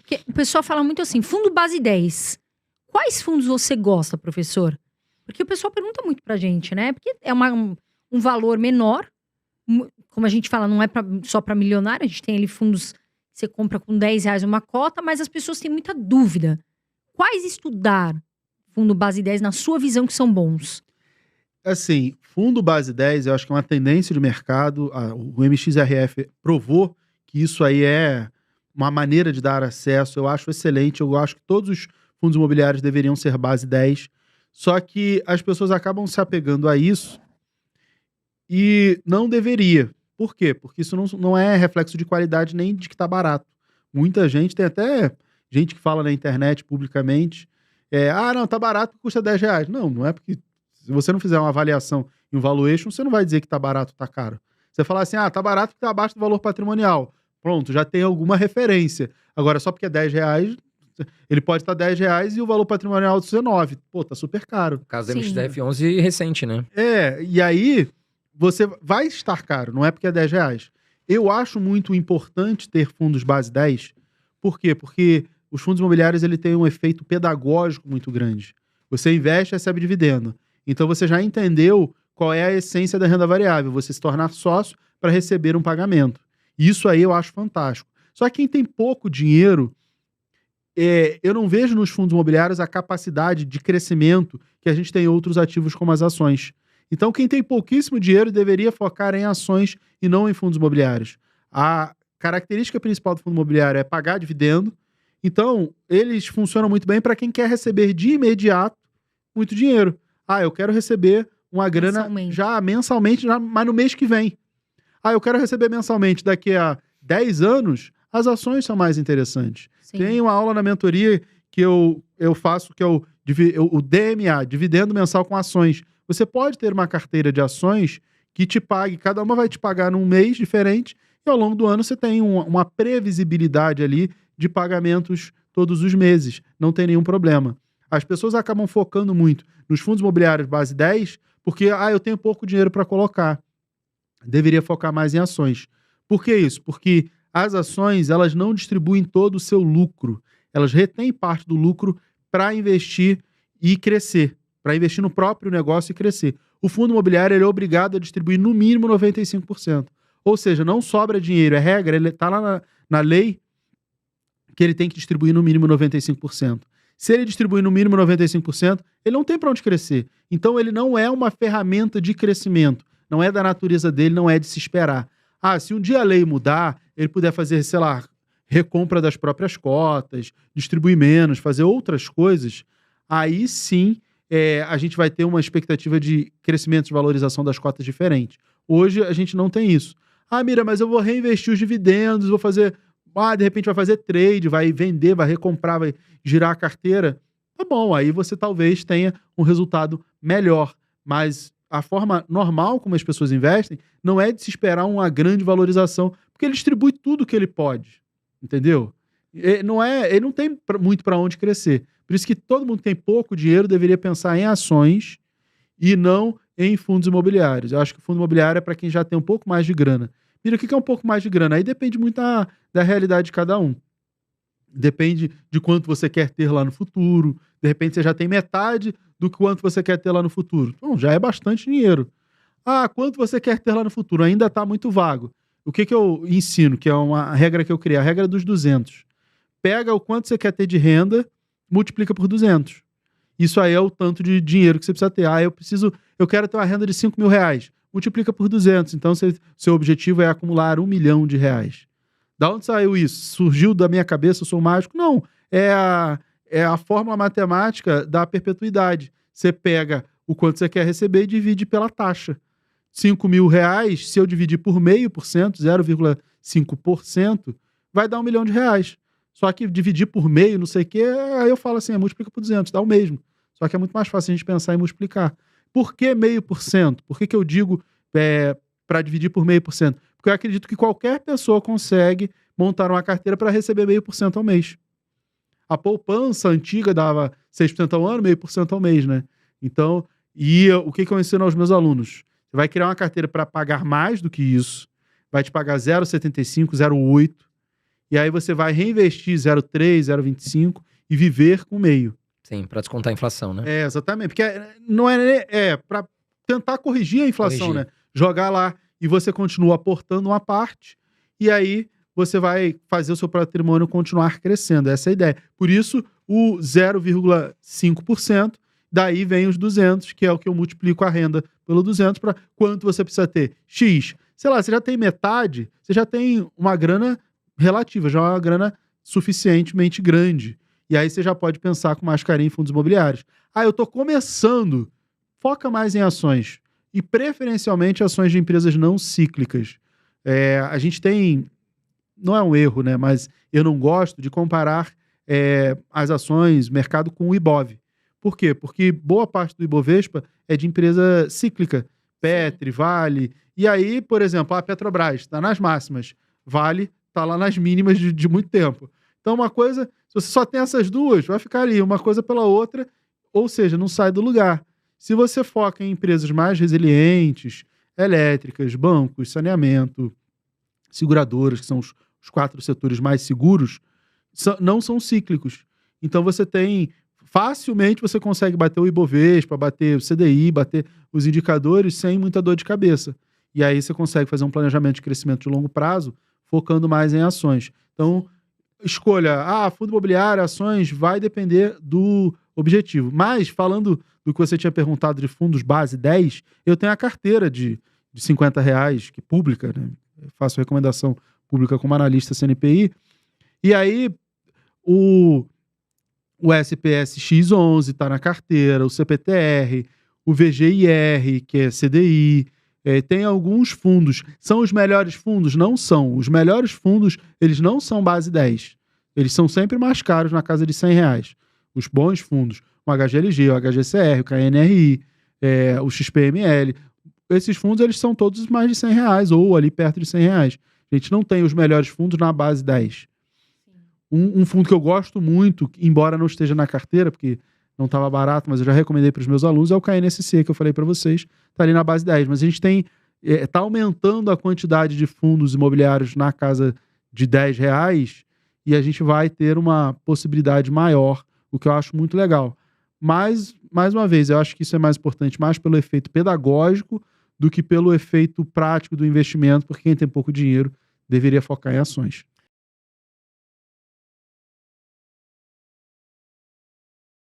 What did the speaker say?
Porque o pessoal fala muito assim, fundo base 10. Quais fundos você gosta, professor? Porque o pessoal pergunta muito pra gente, né? Porque é um valor menor. Como a gente fala, não é só para milionário. A gente tem ali fundos que você compra com R$10 uma cota, mas as pessoas têm muita dúvida. Quais estudar fundo base 10 na sua visão que são bons? Assim, fundo base 10, eu acho que é uma tendência de mercado. O MXRF provou que isso aí é uma maneira de dar acesso. Eu acho excelente. Eu acho que todos os fundos imobiliários deveriam ser base 10. Só que as pessoas acabam se apegando a isso e não deveria. Por quê? Porque isso não é reflexo de qualidade nem de que está barato. Muita gente, tem até gente que fala na internet publicamente, não, tá barato porque custa R$10. Não é porque se você não fizer uma avaliação e um valuation, você não vai dizer que tá barato ou tá caro. Você falar assim, tá barato porque tá abaixo do valor patrimonial. Pronto, já tem alguma referência. Agora, só porque é R$10, ele pode estar R$10 e o valor patrimonial ser 9. Pô, tá super caro. O caso da Sim. MXRF11 recente, né? E aí você vai estar caro, não é porque é R$10. Eu acho muito importante ter fundos base 10. Por quê? Porque os fundos imobiliários ele tem um efeito pedagógico muito grande. Você investe e recebe dividendo. Então você já entendeu qual é a essência da renda variável, você se tornar sócio para receber um pagamento. Isso aí eu acho fantástico. Só que quem tem pouco dinheiro, eu não vejo nos fundos imobiliários a capacidade de crescimento que a gente tem em outros ativos como as ações. Então quem tem pouquíssimo dinheiro deveria focar em ações e não em fundos imobiliários. A característica principal do fundo imobiliário é pagar dividendo. Então eles funcionam muito bem para quem quer receber de imediato muito dinheiro. Eu quero receber uma grana mensalmente, mas no mês que vem. Eu quero receber mensalmente daqui a 10 anos, as ações são mais interessantes. Sim. Tem uma aula na mentoria que eu faço, que é o DMA, Dividendo Mensal com Ações. Você pode ter uma carteira de ações que te pague, cada uma vai te pagar num mês diferente, e ao longo do ano você tem uma previsibilidade ali de pagamentos todos os meses. Não tem nenhum problema. As pessoas acabam focando muito nos fundos imobiliários base 10, porque eu tenho pouco dinheiro para colocar. Deveria focar mais em ações. Por que isso? Porque as ações, elas não distribuem todo o seu lucro. Elas retêm parte do lucro para investir e crescer, para investir no próprio negócio e crescer. O fundo imobiliário ele é obrigado a distribuir no mínimo 95%. Ou seja, não sobra dinheiro, é regra, ele está lá na lei que ele tem que distribuir no mínimo 95%. Se ele distribuir no mínimo 95%, ele não tem para onde crescer. Então ele não é uma ferramenta de crescimento. Não é da natureza dele, não é de se esperar. Se um dia a lei mudar, ele puder fazer, sei lá, recompra das próprias cotas, distribuir menos, fazer outras coisas, aí sim a gente vai ter uma expectativa de crescimento de valorização das cotas diferente. Hoje a gente não tem isso. Mira, mas eu vou reinvestir os dividendos, vou fazer... de repente vai fazer trade, vai vender, vai recomprar, vai girar a carteira. Tá bom, aí você talvez tenha um resultado melhor. Mas a forma normal como as pessoas investem não é de se esperar uma grande valorização, porque ele distribui tudo que ele pode. Entendeu? Ele não tem muito para onde crescer. Por isso que todo mundo que tem pouco dinheiro deveria pensar em ações e não em fundos imobiliários. Eu acho que o fundo imobiliário é para quem já tem um pouco mais de grana. Mira, o que é um pouco mais de grana? Aí depende muito da realidade de cada um. Depende de quanto você quer ter lá no futuro. De repente você já tem metade do quanto você quer ter lá no futuro. Então já é bastante dinheiro. Quanto você quer ter lá no futuro? Ainda está muito vago. O que eu ensino, que é uma regra que eu criei, a regra dos 200. Pega o quanto você quer ter de renda, multiplica por 200. Isso aí é o tanto de dinheiro que você precisa ter. Eu quero ter uma renda de R$5.000. Multiplica por 200. Então, seu objetivo é acumular R$1 milhão. Da onde saiu isso? Surgiu da minha cabeça, eu sou mágico? Não. É a fórmula matemática da perpetuidade. Você pega o quanto você quer receber e divide pela taxa. R$5.000, se eu dividir por 0,5%, 0,5%, vai dar R$1 milhão. Só que dividir por meio, não sei o quê, aí eu falo assim, multiplica por 200, dá o mesmo. Só que é muito mais fácil a gente pensar em multiplicar. Por que 0,5%? Por que eu digo para dividir por 0,5%? Porque eu acredito que qualquer pessoa consegue montar uma carteira para receber 0,5% ao mês. A poupança antiga dava 6% ao ano, 0,5% ao mês, né? Então, o que eu ensino aos meus alunos? Você vai criar uma carteira para pagar mais do que isso, vai te pagar 0,75, 0,8, E aí você vai reinvestir 0,3, 0,25 e viver com meio. Sim, para descontar a inflação, né? Exatamente. Porque não é para tentar corrigir a inflação, né? Jogar lá e você continua aportando uma parte e aí você vai fazer o seu patrimônio continuar crescendo. Essa é a ideia. Por isso, o 0,5%, daí vem os 200, que é o que eu multiplico a renda pelo 200 para quanto você precisa ter. X. Sei lá, você já tem metade, você já tem uma grana relativa, já é uma grana suficientemente grande. E aí você já pode pensar com mais carinho em fundos imobiliários. Eu tô começando. Foca mais em ações. E preferencialmente ações de empresas não cíclicas. A gente tem... Não é um erro, né? Mas eu não gosto de comparar as ações, mercado com o Ibov. Por quê? Porque boa parte do Ibovespa é de empresa cíclica. Petri, Vale. E aí, por exemplo, a Petrobras está nas máximas. Vale está lá nas mínimas de muito tempo. Então, uma coisa, se você só tem essas duas, vai ficar ali, uma coisa pela outra, ou seja, não sai do lugar. Se você foca em empresas mais resilientes, elétricas, bancos, saneamento, seguradoras, que são os 4 setores mais seguros, não são cíclicos. Então, facilmente você consegue bater o Ibovespa, bater o CDI, bater os indicadores sem muita dor de cabeça. E aí você consegue fazer um planejamento de crescimento de longo prazo, focando mais em ações. Então, escolha, fundo imobiliário, ações, vai depender do objetivo. Mas, falando do que você tinha perguntado de fundos base 10, eu tenho a carteira de R$50, que pública, né? Eu faço recomendação pública como analista CNPI. E aí, o SPS X11 está na carteira, o CPTR, o VGIR, que é CDI. Tem alguns fundos. São os melhores fundos? Não são. Os melhores fundos, eles não são base 10. Eles são sempre mais caros, na casa de R$100. Os bons fundos, o HGLG, o HGCR, o KNRI, o XPML. Esses fundos, eles são todos mais de R$100 ou ali perto de R$100. A gente não tem os melhores fundos na base 10. Um fundo que eu gosto muito, embora não esteja na carteira, porque não estava barato, mas eu já recomendei para os meus alunos, é o KNSC, que eu falei para vocês, está ali na base 10. Mas a gente está aumentando a quantidade de fundos imobiliários na casa de R$10 e a gente vai ter uma possibilidade maior, o que eu acho muito legal. Mas, mais uma vez, eu acho que isso é mais importante mais pelo efeito pedagógico do que pelo efeito prático do investimento, porque quem tem pouco dinheiro deveria focar em ações.